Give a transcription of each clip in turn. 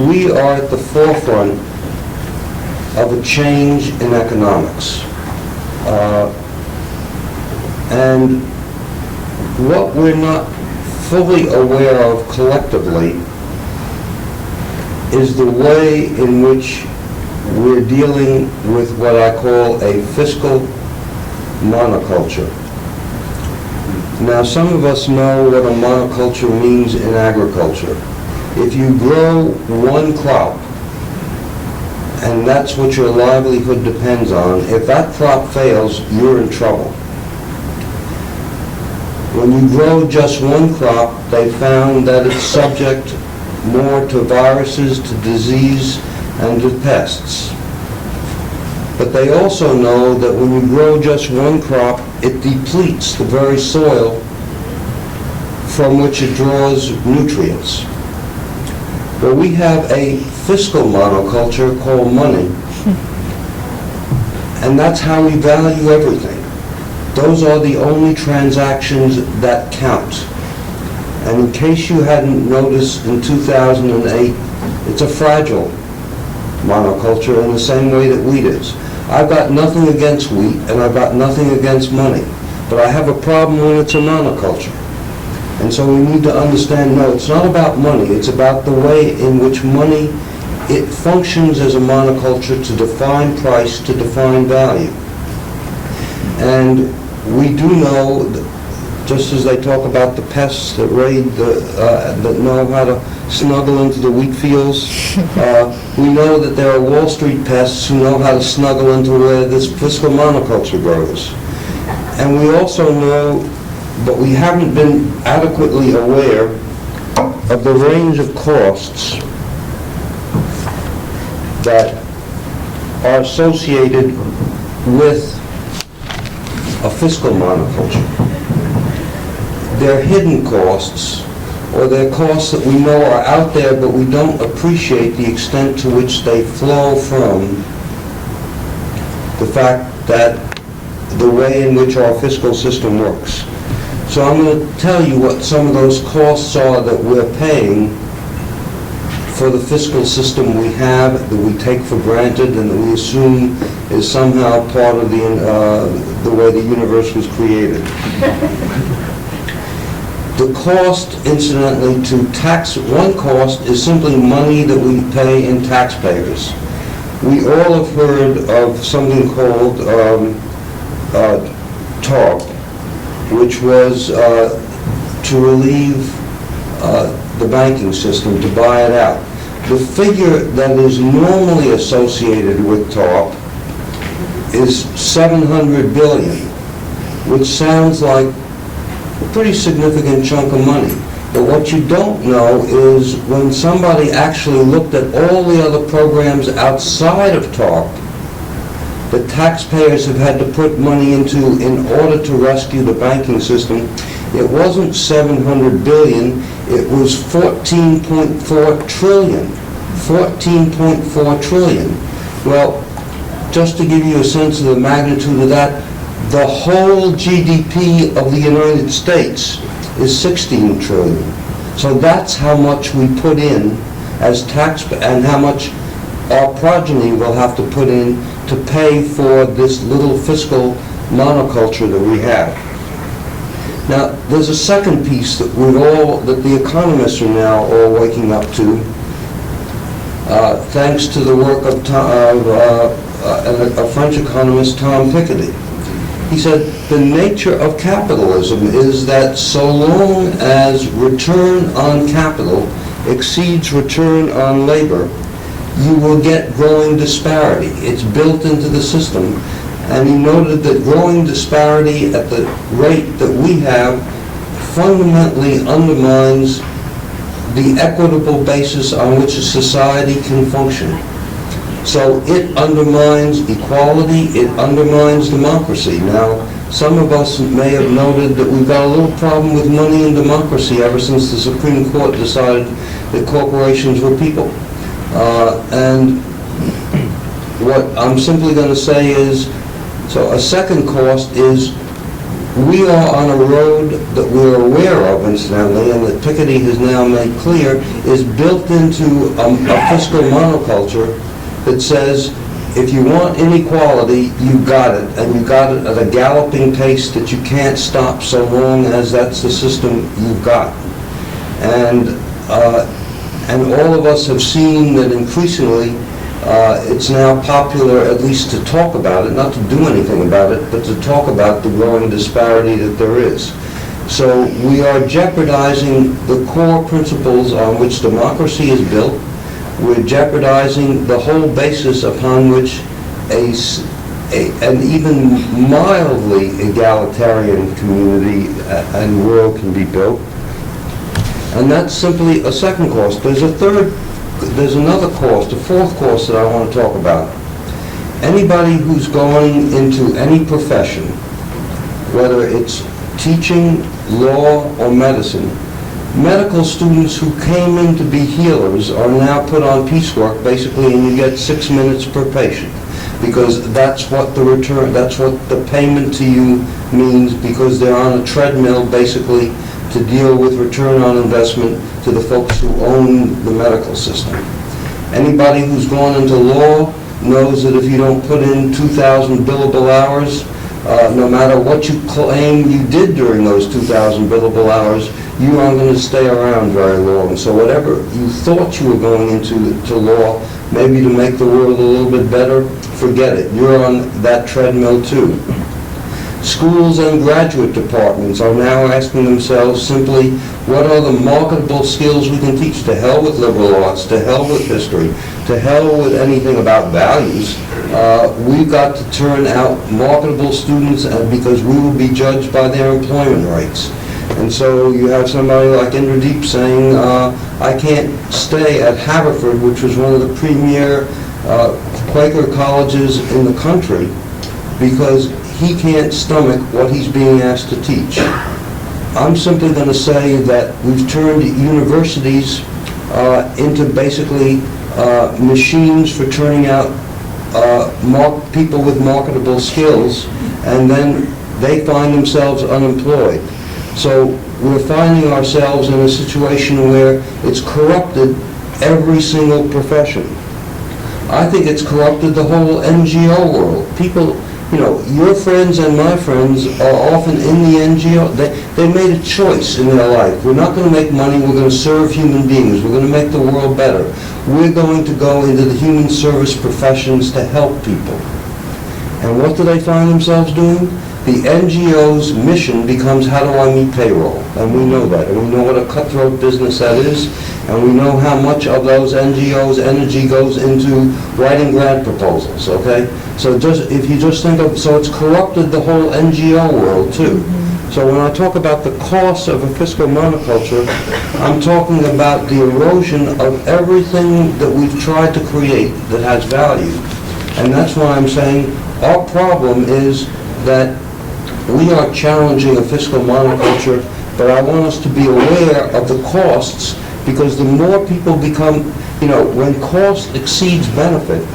we are at the forefront of a change in economics. And what we're not fully aware of collectively is the way in which we're dealing with what I call a fiscal monoculture. Now, some of us know what a monoculture means in agriculture. If you grow one crop, and that's what your livelihood depends on, if that crop fails, you're in trouble. When you grow just one crop, they found that it's subject more to viruses, to disease, and to pests. But they also know that when you grow just one crop, it depletes the very soil from which it draws nutrients. Well, we have a fiscal monoculture called money, and that's how we value everything. Those are the only transactions that count. And in case you hadn't noticed, in 2008, it's a fragile monoculture in the same way that wheat is. I've got nothing against wheat, and I've got nothing against money, but I have a problem when it's a monoculture. And so we need to understand, no, it's not about money, it's about the way in which money, it functions as a monoculture to define price, to define value. And we do know, just as they talk about the pests that raid that know how to snuggle into the wheat fields, we know that there are Wall Street pests who know how to snuggle into where this fiscal monoculture grows. And we also know, but we haven't been adequately aware of the range of costs that are associated with a fiscal monoculture. They're hidden costs, or they're costs that we know are out there, but we don't appreciate the extent to which they flow from the fact that the way in which our fiscal system works. So I'm going to tell you what some of those costs are that we're paying for the fiscal system we have, that we take for granted, and that we assume is somehow part of the way the universe was created. The cost, incidentally, to tax, one cost is simply money that we pay in taxpayers. We all have heard of something called TARP, which was to relieve the banking system, to buy it out. The figure that is normally associated with TARP is $700 billion, which sounds like a pretty significant chunk of money. But what you don't know is when somebody actually looked at all the other programs outside of TARP that taxpayers have had to put money into in order to rescue the banking system, it wasn't 700 billion, it was 14.4 trillion. 14.4 trillion. Well, just to give you a sense of the magnitude of that, the whole GDP of the United States is 16 trillion. So that's how much we put in as tax, and how much our progeny will have to put in to pay for this little fiscal monoculture that we have. Now, there's a second piece that that the economists are now all waking up to, thanks to the work of a French economist, Tom Piketty. He said, the nature of capitalism is that so long as return on capital exceeds return on labor, you will get growing disparity. It's built into the system. And he noted that growing disparity at the rate that we have fundamentally undermines the equitable basis on which a society can function. So it undermines equality, it undermines democracy. Now, some of us may have noted that we've got a little problem with money and democracy ever since the Supreme Court decided that corporations were people. And what I'm simply going to say is, so a second cost is we are on a road that we're aware of, incidentally, and that Piketty has now made clear, is built into a fiscal monoculture that says, if you want inequality, you got it, and you got it at a galloping pace that you can't stop so long as that's the system you've got. And all of us have seen that increasingly it's now popular at least to talk about it, not to do anything about it, but to talk about the growing disparity that there is. So we are jeopardizing the core principles on which democracy is built. We're jeopardizing the whole basis upon which an even mildly egalitarian community and world can be built. And that's simply a second cost. There's another cost, a fourth cost that I want to talk about. Anybody who's going into any profession, whether it's teaching, law, or medicine, medical students who came in to be healers are now put on piecework, basically, and you get 6 minutes per patient, because that's what the return, that's what the payment to you means, because they're on a treadmill, basically, to deal with return on investment to the folks who own the medical system. Anybody who's gone into law knows that if you don't put in 2,000 billable hours, no matter what you claim you did during those 2,000 billable hours, you aren't going to stay around very long. So whatever you thought you were going into law, maybe to make the world a little bit better, forget it. You're on that treadmill too. Schools and graduate departments are now asking themselves simply, what are the marketable skills we can teach? To hell with liberal arts, to hell with history, to hell with anything about values. We've got to turn out marketable students because we will be judged by their employment rates. And so you have somebody like Indradeep saying, I can't stay at Haverford, which was one of the premier Quaker colleges in the country, because he can't stomach what he's being asked to teach. I'm simply going to say that we've turned universities into basically machines for turning out people with marketable skills, and then they find themselves unemployed. So we're finding ourselves in a situation where it's corrupted every single profession. I think it's corrupted the whole NGO world. People, you know, your friends and my friends are often in the NGO. They made a choice in their life. We're not going to make money. We're going to serve human beings. We're going to make the world better. We're going to go into the human service professions to help people. And what do they find themselves doing? The NGO's mission becomes, how do I meet payroll? And we know that. And we know what a cutthroat business that is. And we know how much of those NGOs' energy goes into writing grant proposals, okay? So if you just think of, so it's corrupted the whole NGO world too. So when I talk about the cost of a fiscal monoculture, I'm talking about the erosion of everything that we've tried to create that has value. And that's why I'm saying our problem is that we are challenging a fiscal monoculture, but I want us to be aware of the costs, because the more people become, you know, when cost exceeds benefit,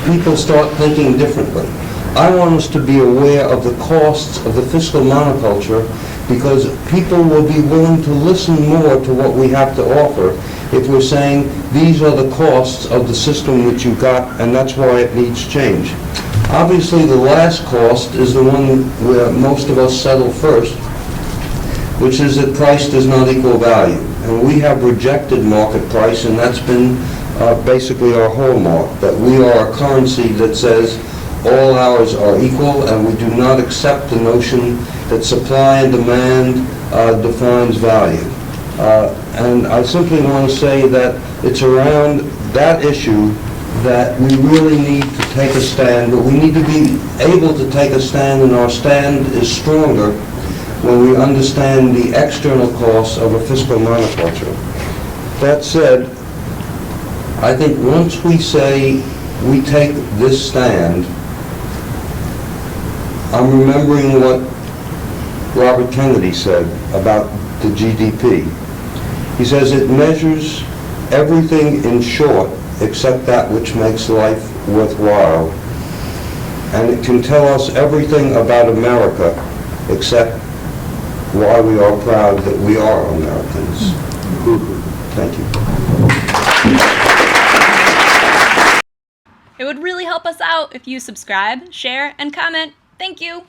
people start thinking differently. I want us to be aware of the costs of the fiscal monoculture, because people will be willing to listen more to what we have to offer if we're saying these are the costs of the system that you got, and that's why it needs change. Obviously, the last cost is the one where most of us settle first, which is that price does not equal value. And we have rejected market price, and that's been basically our hallmark, that we are a currency that says all hours are equal, and we do not accept the notion that supply and demand defines value. And I simply want to say that it's around that issue that we really need to take a stand, but we need to be able to take a stand, and our stand is stronger when we understand the external costs of a fiscal monoculture. That said, I think once we say we take this stand, I'm remembering what Robert Kennedy said about the GDP. He says it measures everything in short except that which makes life worthwhile. And it can tell us everything about America except why we are proud that we are Americans. Thank you. It would really help us out if you subscribe, share, and comment. Thank you.